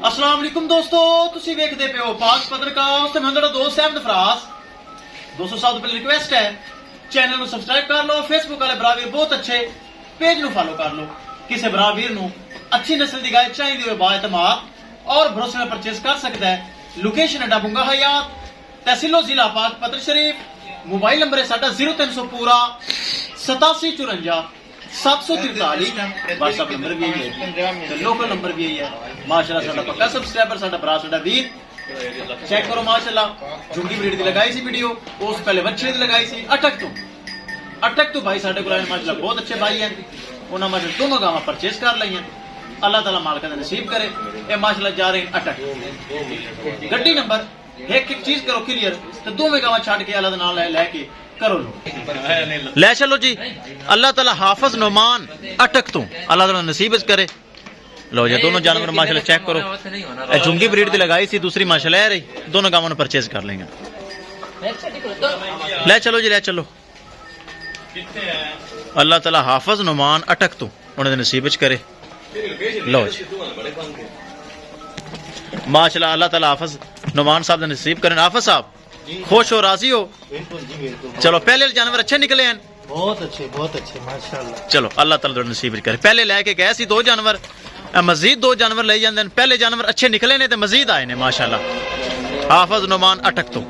अस्सलाम वालेकुम दोस्तों, तुसी वेखदे पे हो पाक पत्रकार ते मैं तेरा दोस्त अहमद फराज। दोस्तों सब तो पहले रिक्वेस्ट है चैनल को सब्सक्राइब कर लो, फेसबुक वाले बरावीर बहुत अच्छे पेज नु फॉलो कर लो। किसी बरावीर नु अच्छी नस्ल की गाय चाहिए हो बाएतमाद और भरोसे में परचेज कर सकता है। लोकेशन है डबुंगा हयात, तहसीलो जिला पाक पत्र शरीफ। मोबाइल नंबर है साडा 0300 पूरा 8754 743। व्हाट्सएप नंबर भी यही है, लोकल नंबर भी यही है। माशाल्लाह साडा पक्का सब्सक्राइबर साडा भरा साडा वीर। चेक करो माशाल्लाह, झुंगी ब्रीड की लगाई सी वीडियो, उस पहले बच्चे की लगाई सी अटक तो भाई साडे कोल माशाल्लाह बहुत अच्छे भाई हैं। उन्होंने माशाल्लाह दोनों गावां परचेज कर ली हैं। अल्लाह ताला मालिक दा नसीब करे। ये माशाल्लाह जा रहे हैं अटक गड्डी नंबर एक चीज करो क्लियर, तो दोवें गावां छड़ के अल्लाह दा नाम लेके करो लो ले चलो जी। अल्लाह ताला हाफिज नुमान अटक तो अल्लाह ताला नसीब करे। लो जी दोनों जानवर माशाल्लाह चेक करो, झुंगी ब्रीड की लगाई सी, दूसरी माशाल्लाह रही। दोनों गांवों परचेज कर लेंगे। ले चलो जी ले चलो। अल्लाह ताला हाफिज नुमान अटक तो उन्हें नसीब करे। लो जी माशाल्लाह, अल्लाह ताला हाफिज नुमान साहब ने नसीब करें। हाफिज साहब खुश हो, राजी हो? चलो पहले जानवर अच्छे निकले हैं, बहुत अच्छे माशाल्लाह। चलो अल्लाह ताला नसीब करे। पहले लेके गए सी 2 जानवर, मजीद 2 जानवर ले जाते हैं। पहले जानवर अच्छे निकले ने तो मजीद आए ने माशाल्लाह। हाफिज नुमान अटक तो